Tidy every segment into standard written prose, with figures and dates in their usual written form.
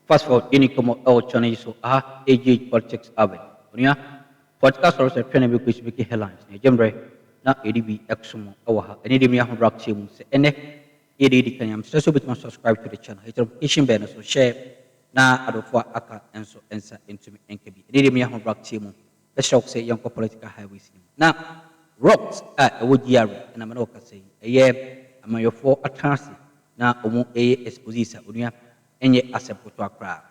Fast forward, ini como channel so AG politics abe. Unia podcast or se training bi kuisbiki headlines ne jembre na ADB exumo awaha. Ani de miya hon se ene ADD kanyam so bitman subscribe to the channel. Hit notification bell so share na adofo aka enso ensa into me enkebi. Ani de miya hon the shock say young political highways. Now rocks ewo GRA na mano ka say eye amayofo atransi na omo Expǒsěs unia enye accept to Akroma.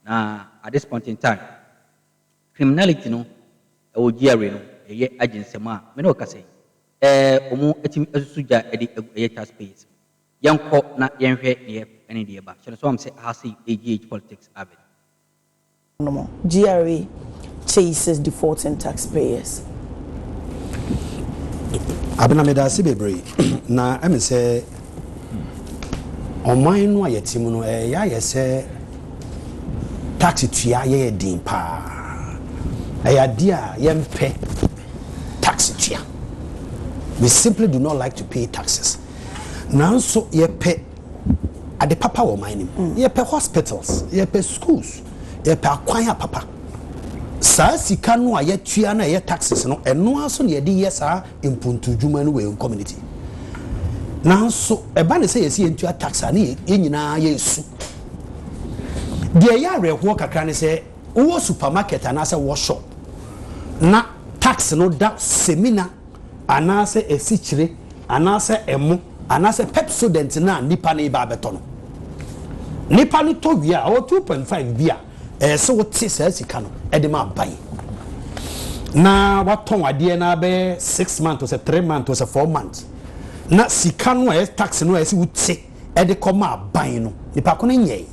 Now at this point in time, criminality no ewo GRA no eye agency ma me no ka say omo etimi asusuja edi eye taxpayers yanko na yenhwe ne ene de ba so am say hasi AGH politics avid no GRA chases defaulting taxpayers. Abena medasi bebre na eme say oman no ayetimu no ya yese tax tua ye din pa ya dia yempe tax tua. We simply do not like to pay taxes. Now so ye pay at the papa o mining ye pay hospitals, ye pay schools, ye pay akwanya papa. Sa sika no aye tua na ye taxes no eno aso na ye di yesa impuntu dwuma no we community. Now so eba ne say ye si entua tax ani ye nyina ye su. De ya reho kakra ne say wo supermarket ana say wo shop na tax no da seminar ana say esichire ana say emu ana say pepsodent na nipa na ba beto no nipa no to wi a o 2.5 bia so what say sika no e de ma ban na waton ade na be 6 months or 3 months or 4 months na sika no e tax no e si wuti e de koma ban no nipa ko no nyei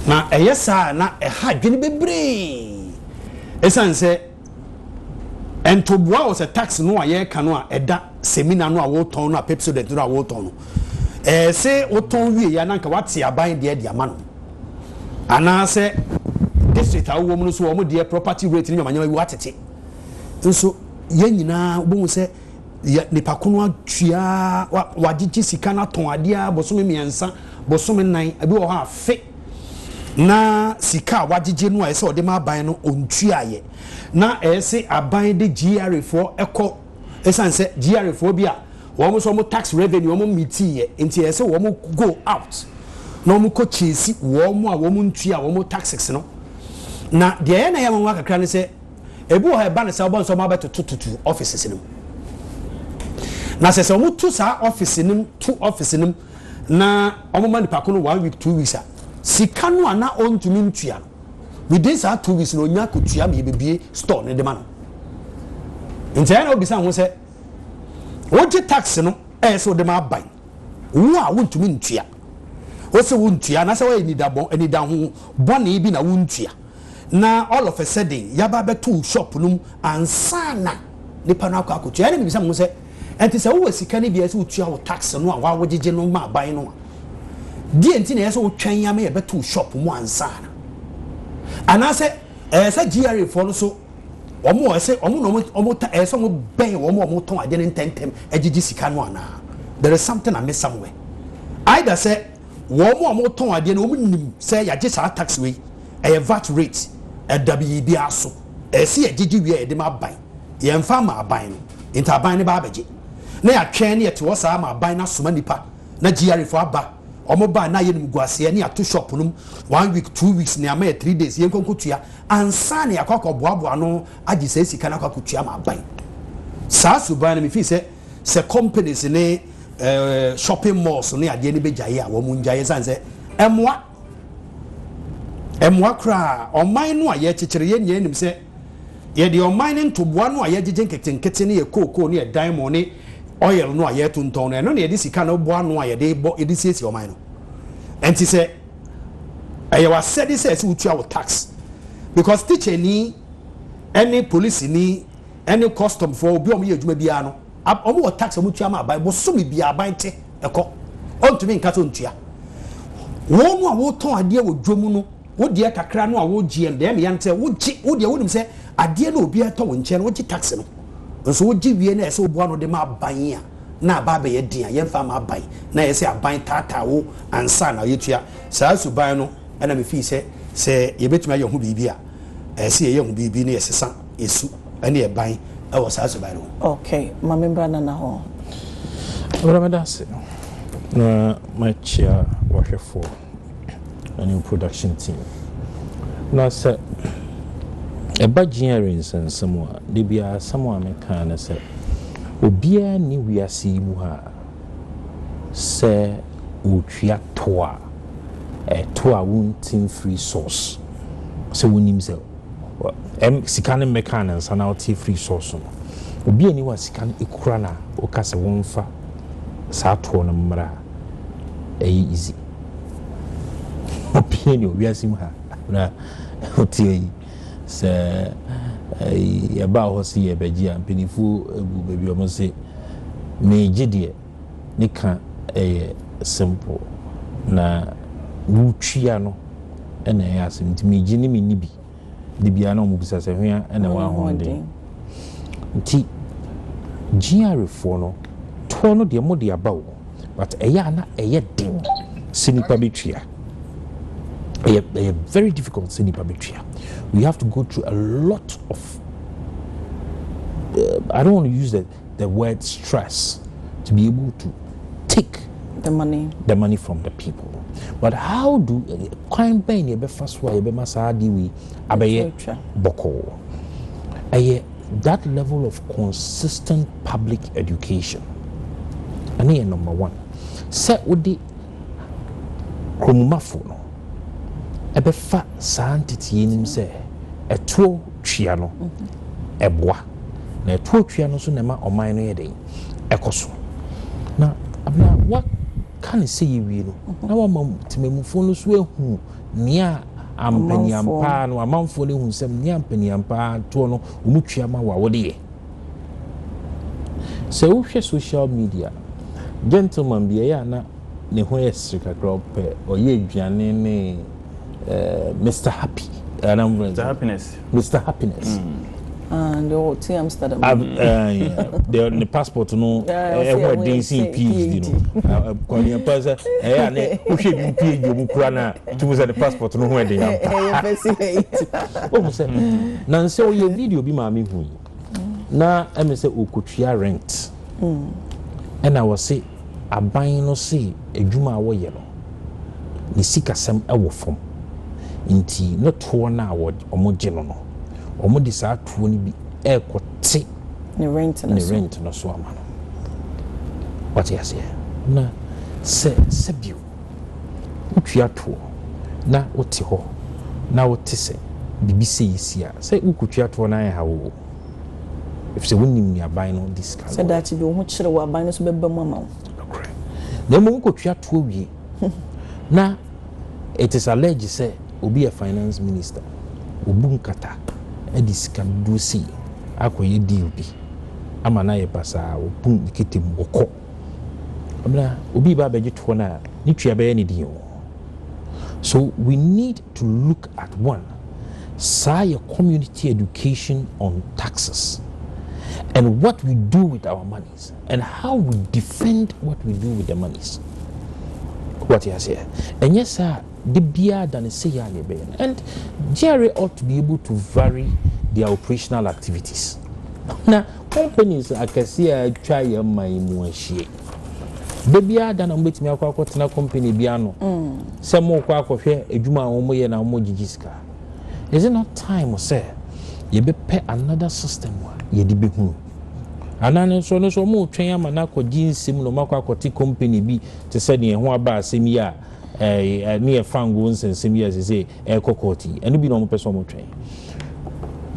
na eyesa na e ha dwene bebre esanse entobua was a tax no aye kanu a eda seminar no a wo ton no a pepsodent no a wo ton no say wo ton wie ya na nka wate aban de de ama no ana say district a wo mu no so wo mu de property rate ni nyamanya wi watete nso ye nyina bo se nipa kono atua wagigi sika na ton ade a bosome miensa bosome nan abi wo ha afe na sika wagigi no a se ode ma aban no ontua ye na ese aban de GRA for eko esanse GRA for bia wo so mo tax revenue wo mo miti ye enti ese wo mo go out na wo ko chesi wo mo a wo mo ntua wo mo taxes no na de ye na ye mo akakra ne se ebu ho eba ne se wo so ma beto tututu offices nim na se wo mo tu sa office nim tu office nim na wo mo man pa ko no 1 week 2 weeks a sika no ana on to min tua within sa 2 weeks no nya kutua me bebie store ne de ma no ntaya na obisa ho se wo je tax no so de ma ban wo a wo ntumi ntua wo se wo ntua na se wo ni da ho bone bi na wo ntua na all of a sudden ya ba beto shop num ansana nipa na akwa kutua na bisa ho se enti se wo sika ne bia se wo tua wo tax no a wa wo jeje no ma ban no di enti na so wo twan ya me beto shop mu ansana ana se se GRA for no so omo ese omo ta ese omo ben omo ton ade ne tentem agigi sika no ana there is something I miss somewhere either say omo ton ade ne omo nim say ya gisa tax we e VAT rate e WB aso ese agigi we e de ma ban ye mfa ma ban no inta ban ne ba abeje na ya twen ne yete wo sa ma ban na soma nipa na GRA for aba omo ba na ye nim guase ne ato shop num 1 week 2 weeks ne ama 3 days ye nkonkotua ansa ne akwa boaboa no agi se sika na akwakotua ma ban sa suban me fi se companies ne shopping malls ne ade ne bejaye a wo mu njaye sanse emwa kra oman no aye chekere ye nye nim se ye de oman ne ntoboa no aye gege nketenkete ne ye koko ne ye diamond ne oil no aye tunton no ne ye sika no boa no aye de bo edi siesie oman no enti se aye wa said this is utua wo tax because teacher ni any police ni any custom for obi omo ye adwuma bia no omo wo tax omo tua ma aban bo so me bia aban te eko ontumi nka so ntua wo mu a wo ton ade wo dwomu no wo de kakra no a wo GM dem yante wo gi wo de wo nim se ade no obi ato wo nche no wo gi tax no nso wo gi wie na ese wo boa no de ma aban a na aba be ye din a ye fa ma ban na ye se aban tata wo ansa na ye tua saa suban no na me fi se ye betuma ye ho bibi a se ye ho bibi ne ye sesa esu ene ye ban e wo saa suban no. Okay, ma membra na ho Ramadase na my chair work for a new production team na say a budget and somewhere they be a somewhere me can say obia ni wiase mu ha se otwa toa toa wontin free source se wonim se sika ne meka na nsa na oti free source no obia ni wa sika ne ekura na o ka se wonfa sa to no mmra easy obia ni wiase mu ha na oti se ya ba ho si ye beji ampinifu ebu bebi o mo se me gidie ne ka simple na wutwia no ena ya asem ti me gini me nibi dibia na mo bisa se hwea ena wa ho de ti GRA fo no to no de mo de aba wo but eya na eye den sinipa betwia very difficult sinipa betwia. We have to go through a lot of I don't want to use the word stress to be able to take the money from the people. But how do crime be ne be faswa be masadi we abeye boko that level of consistent public education and here number one set with the kromumafo no ebe fa saantiti nim se etuo twia no eboa na etuo twia no so na ma oman no yede ekoso na abna what can say you no na wa mam timemufo no so ehu nia ampaniampa no amanfo le hu sem nia ampaniampa to no omutwia ma wa wode ye so wo hwe social media gentleman bi ya na ne ho yesika crop oye aduane ne Mr. Happy. Mr. Happiness. Mr. Happiness. And the Amsterdam. The passport, no, what they see PhD, no. Calling a person, who should be PhD, Bukrana, to the passport, no, where they are. Oh, say, Nancy, your video be mammy who. Now, I say, Ukuchia rent. And I was say, a buying no say, a Juma away yellow. The seeker some our form. Inti no to na award omo geno no omo di sa to ni bi e kote ne rent no so ama no what you say na se bio utwa to na oti ho na oti se bibi se yisia se ukutwa to na ya hawo if se wonim ni aban no this kind se that bi ho kire wa aban no so beba mu ama okay na mo ukutwa to wi na it is alleged say obi a finance minister obunkata edisika dosi akoye deal bi amana ye pasa obun kitem okọ abna obi ba beje to na ni twa be ni din. So we need to look at one say community education on taxes and what we do with our monies and how we defend what we do with the monies. What you say? And yes, sir, the beer than say and GRA ought to be able to vary their operational activities. Now, companies I can see try my muashi. The beer than I'm waiting me a company biano. Some more quack here, a juma omoye na mojiska. Is it not time or say you be pay another system ye di behu? Anane so no so mo twen amana ko jinsim no makwa ko ti company bi te se ne ho aba asem ya ne e fango nsensem ya se e kokoti eno bi no mo person mo twen.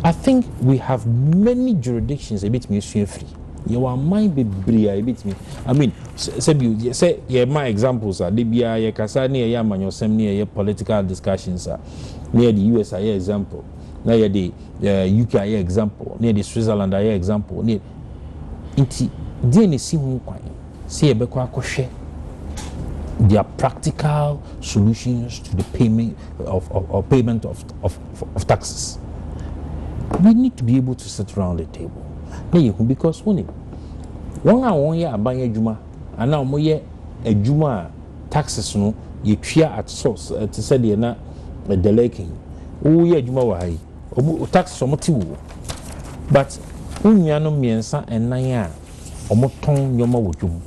I think we have many jurisdictions a bit me free. You are mind be bria a bit me. I mean say yeah my examples are Libya ye kasa ne ye amanyosem ne ye political discussions are near the US are example. Na ye the UK are example, near the Switzerland are example. Near Inti DNA si hu kwan se ebekọ akọhwe their practical solutions to the payment of taxes. We need to be able to sit around the table. Because when One a one year abanye juma, and now mo ye a juma taxes no ye tria at source to say the na the leaking. Oh ye juma wahi. Omu tax omo wo. But unyano miensa and naya omo ton nyoma wojum.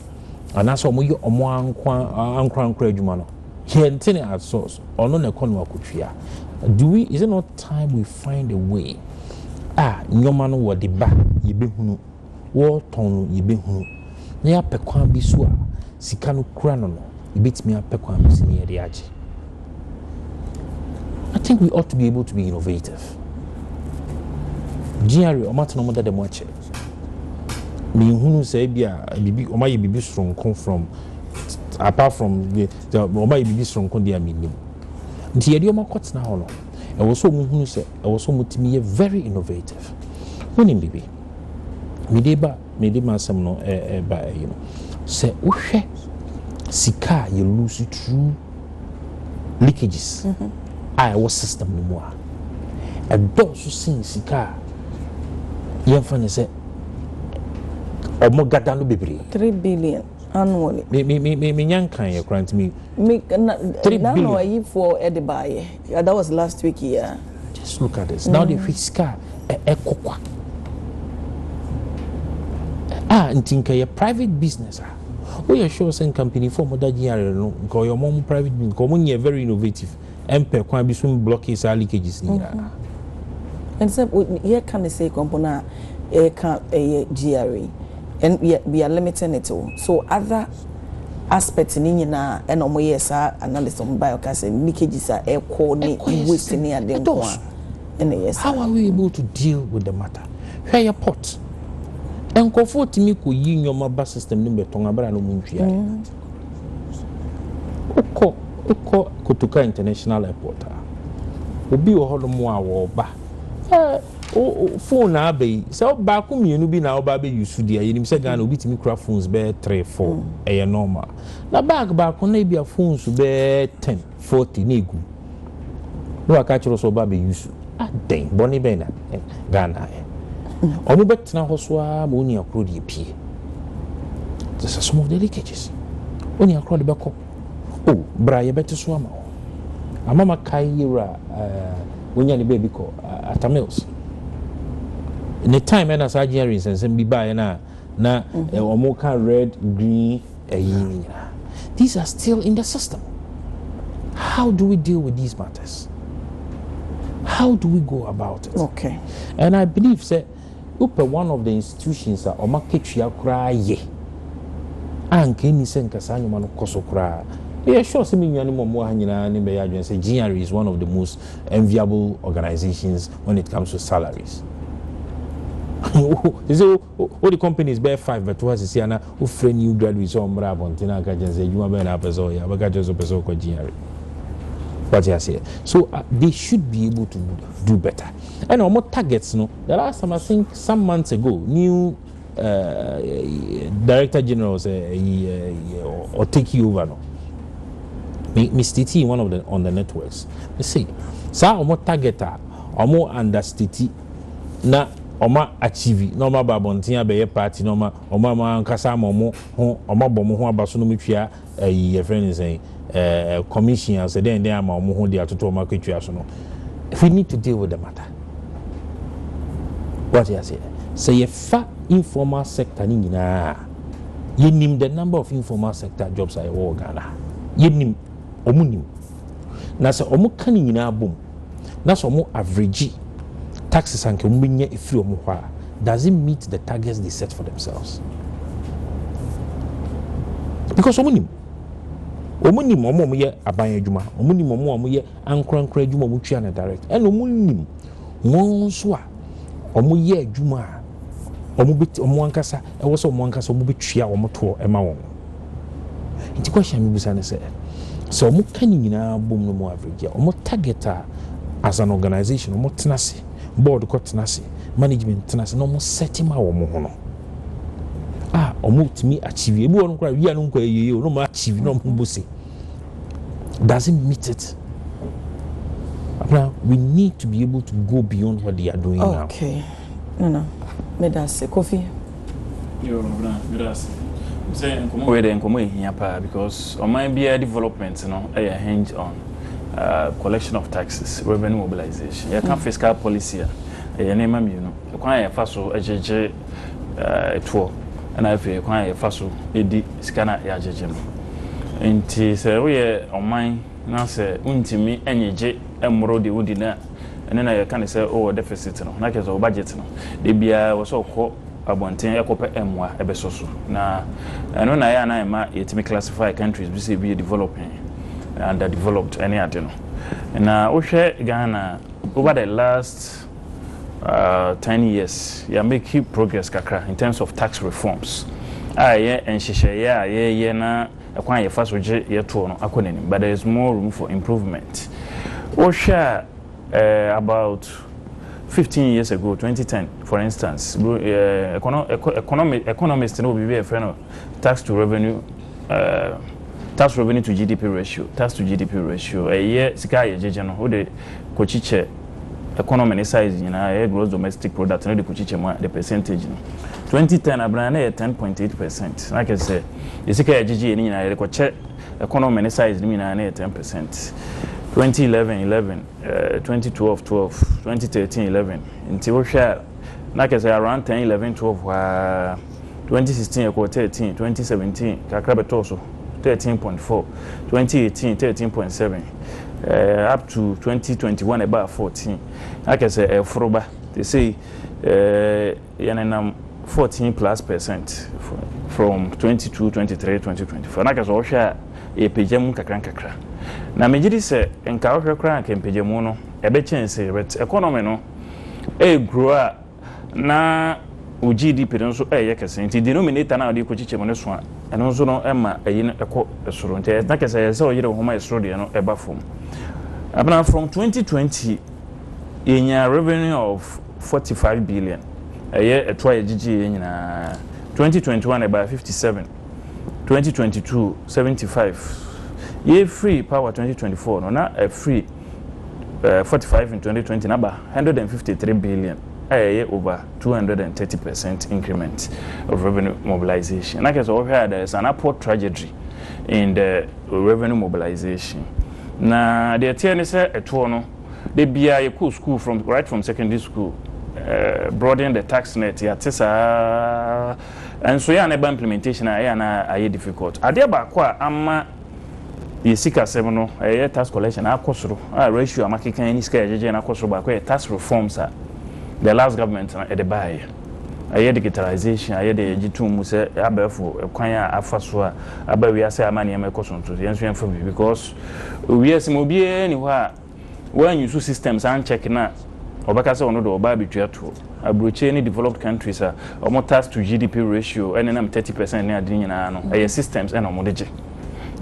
And that's omo ye omo ankran juma no. Here ntene at source. Ono ne kono akutria. Is it not time we find a way? Nyoma no wo de ba ye behunu. Wo ton ye behunu. Na ya pekwan bi so a sika no kura no no. Ye betimi apekwan bi sini ye de age. I think we ought to be able to be innovative. GRA omatno mo da mo ache. Me hunu say bia bibi oma ye bibi stronko from apart from the oma ye bibi stronko dia minim. Nti ye de oma kotna ho no. E wo so mo hunu say e wo so motimi ye very innovative. Wonim bibi. Me de ma sam no ba you know. Say wo hwe sika ye lose through leakages. I was system no more. Addo so sin sika yemfa say omo gada no bebre 3 billion annually. Me nyankan ye grant me 3 billion for Edibaye. That was last week here. Just look at this. Now the fiscal ekokwa. Ntinka ye private business. We are sure some company for mother GRA no because your mom private business because you very innovative. MP kwa bi so block is leakages ni ya. And so here can they say component can GRA and we are limiting it to so other aspects ni na and omo yes analysis on biocas leakages are air coordinate waste ni ade kwa. How are we able to deal with the matter? Where your pot? And comfort me ko yi nyoma ba system ni beton abara no muntwia. Oko Kotoka International Airport. Obi o hodo mo a wo ba. Phone na be. So ba ko mienu bi na oba be use dia. Yenim se Ghana obi timi kra phones be 3 4 e normal. Na bag ba ko na bia phones be 10 40 na egu. No aka chiro so oba be use. Den boni be na Ghana. Omo betena hoso a mo ni akro de pie. This is some of the leakages. Oni akro de beko. Oh, bra ye better so ama. Amama Kaira when you baby ko atamils. In the time and as Algerians and some be by na omoka red, green, these are still in the system. How do we deal with these matters? How do we go about it? Okay. And I believe that one of the institutions are omaketria kra ye. Anke ni senka sanyo mano koso kra. Yeah, sure. Say GRA is one of the most enviable organizations when it comes to salaries. You say, all the companies bear 5, but what is here who friend new graduates on Brabontina can say you are better person, yeah, but just a person called GRA. What you say? So they should be able to do better. And more targets, no. The last time I think some months ago, new Director General or take you over no. Mr. T one of the on the networks. You see, sa omo targeter, omo understate na omo achieve no ma babontia be party no ma omo ma nkasa omo ho omo bomo ho abaso no metwa ye friend say commission say then ama omo ho dia toto omo kwetwa so no. We need to deal with the matter. What you say? Say ye fa informal sector ni nyina. Ye nim the number of informal sector jobs I work Ghana. Ye nim omunim na se omu kan nyina bom na so omu average taxes anke omu nya efiri omu hwa does it meet the targets they set for themselves? Because omu nim omu ye aban adwuma omu nim omu ye ankrankra adwuma omu twa na direct and omu nim won so a omu ye adwuma omu ankasa e wo so omu ankasa omu betwa omu to ema won. Nti question mi busa ne say so omo kan nyina bom no mo average omo targeter as an organization omo tenase board ko tenase management tenase no mo setting ma omo ho no omo timi achieve ebu won kra wi anu nkwa yeye no mo achieve no mo bosi doesn't meet it. Now we need to be able to go beyond what they are doing now. Okay. No. Me that's coffee. Yo, gracias. Say we dey nkomo ehia pa because on my BI development no e hinge on collection of taxes, revenue mobilization. You can fiscal policy e nema mi no. Kwan ya fa so ejeje eto na afi kwan ya fa so edi sika na ya jeje no. Nti se we oman na se untimi enyeje emro de wudi na ene na ya kan se o deficit no na ke so budget no de bia wo so ko abonten yakope emwa ebesoso na eno na ya na ema yetimi classify countries bi say be developing and developed any ade no na ohwe Ghana over the last 10 years ya make progress kakra in terms of tax reforms aye enhyehyeye aye na ekwan ye faso je yeto no akonani but there is more room for improvement ohwe about 15 years ago, 2010, for instance, economists know be a friend of tax to revenue to GDP ratio. A year, sky general who the cochiche economy size in a gross domestic product, no the cochiche the percentage. 2010, a brand 10.8%. Like I say, the sky GG in a coche economy size in 10%. 2011 11 2012 12 2013 11 until we share like I say around 10 11 12 2016 equal 13 2017 kakrabetoso 13.4 2018 13.7 up to 2021 about 14 like I say froba they say yanenam 14+% from 22 23 2024 like I say share e pejam kakra na mejidi se enka ohwe kran ka mpejemu no ebe chense but economy no grow na o GDP no so kese nti denominator na odi ko chichemu ne so a eno so no ema ayi no ekọ esoro nti na kese se o yire homa esoro de no eba fom abna from 2020 enya revenue of 45 billion eto ayigigi nyina 2021 about 57 2022 75 ye free power 2024 no na free 45 in 2020 number 153 billion over 230% increment of revenue mobilization. Like I said, there is an upward trajectory in the revenue mobilization. Now, the TNS at one, they be a cool school from right from secondary school, broaden the tax net. And so, yeah, implementation are difficult. Adiabakwa, Yesika semono tax collection akosoro ratio amakeka any scale jeje na akosoro ba ko tax reforms the last government na the buy digitalization the jitum se abefo kwan afaso abawi ase amani em ekosonto yenso yemfa because we asem obi ani ho a wan use systems and check na obaka se ono do oba betua to abroche ni developed countries omo tax to GDP ratio enenam 30% na ade nyina no systems and omo deje.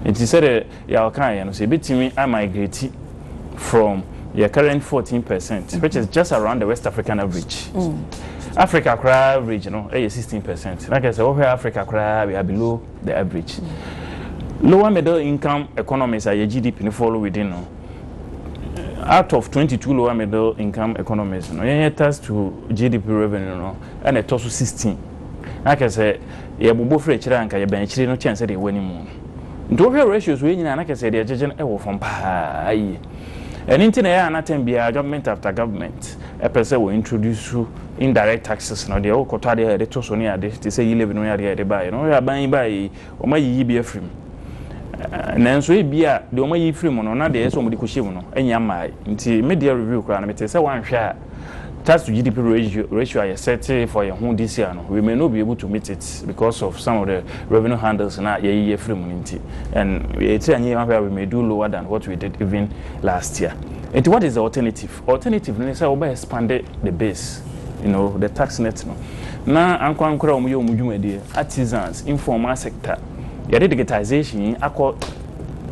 It is said your kind say between I migrate from your current 14%, which is just around the West African average. Africa average, 16%. Like I said, over Africa we are below the average. Lower middle income economies are your GDP no follow within. Out of 22 lower middle income economies, tax to GDP revenue and a total 16. Like I said, you have both rich and you bench no chance at the winning. Ndo ratios we nyina na kese de agegen ewo fom pa ayi eni na ya na tambia government after government e pese we introduce indirect taxes no de o koto de to so ne ade te say 11 no ya de buy no ya ban buy o ma yi bi afrim na nso e bia de o ma yi frim no na de so mo de ko hyem no enya mai nti media review kra na mete say wan hwa tax to GDP ratio is set for your home this year. No? We may not be able to meet it because of some of the revenue handles na ye free money. And it's a year where we may do lower than what we did even last year. And what is the alternative? Alternative is to expand the base, the tax net. Now, artisans, informal sector, the digitization,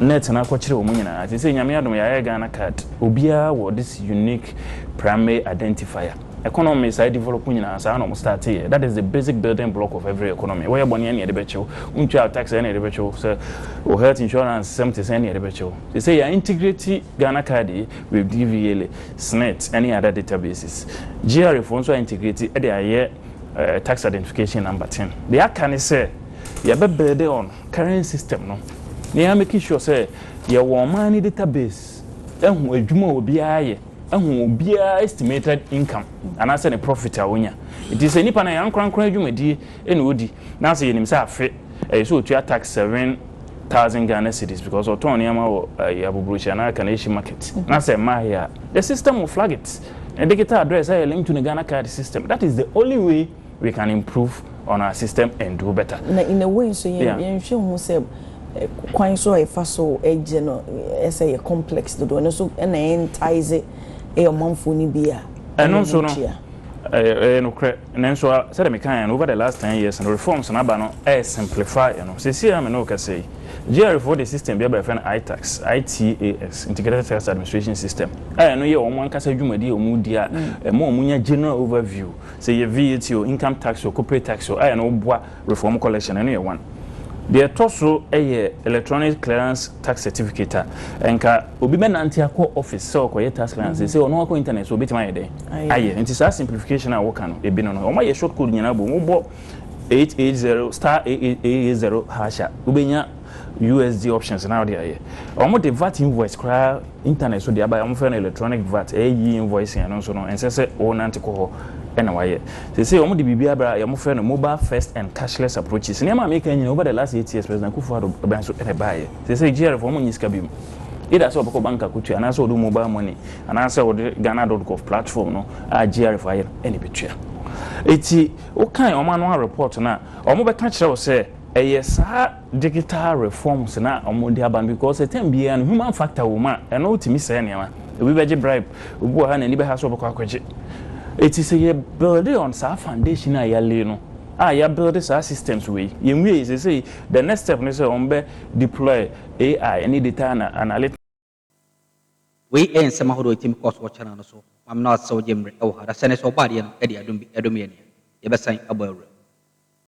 net na akọchire omunyina ati say nyame adom ya Ghana card obia wo this unique primary identifier economy side develop nyina sa na mo start here. That is the basic building block of every economy where boni na de bechew untua tax na de bechew say o health insurance 70% na de bechew they say ya integrate Ghana card with DVL SNET any other databases GRA for so integrate e dey tax identification number 10 the akane say you be build on current system no na make sure say you won money database ehun adwuma obiara ye ehun obiara estimated income and I say the profit awonya it is any pana yan krankran adwumadi ene odi na say yenim say afe so otua tax 7,000 Ghana cedis because autonomy ama yabubrucha na Canadian market na say mahia the system will flag it and digital address I link to the Ghana card system that is the only way we can improve on our system and do better in a way so you who say quite so a faso a complex to do and so and entice it a month ni bia and also no and so said me kind over the last 10 years and reforms na ba no simplify say am no ka say GRA for the system be by friend ITAX integrated tax administration system no ye o man kasa dwumadi o mu dia mo munya general overview say ye VAT o income tax o corporate tax o no boa reform collection no ye one the toso electronic clearance tax certificate enka obi be nanti akọ office so ko tax clearance say ono akọ internet so betima yede aye nti sa simplification a work no ebi no o ma ye short code nyina bo mo bo 880*880# hasha ubenya USD options now there omo the VAT invoice cry internet so dey buy omo for electronic VAT invoice and so no ense o nanti ko and why they say omo the bibia bra ya mo friend mobile first and cashless approaches near make any over the last 8 years president Akuffo ben so e buy they say GRA for mo nyiska bim either so bako banka kutu and so do mobile money and answer with Ghana.gov platform no GRA for any betua eti o kan o manual report na omo be ka kire say yes digital reforms na omo dey aban because a time bia no human factor woman and no timi say niam we be bribe obu ha na ni be ha so bako akwaje it is a build on sa foundation a yale no ya build sa systems way yenwe is say the next step is on deploy AI any data analytics we en sama hodo team course watch na so am not so jemre o ha da sene so body e dia adum ye ne ye be san abawre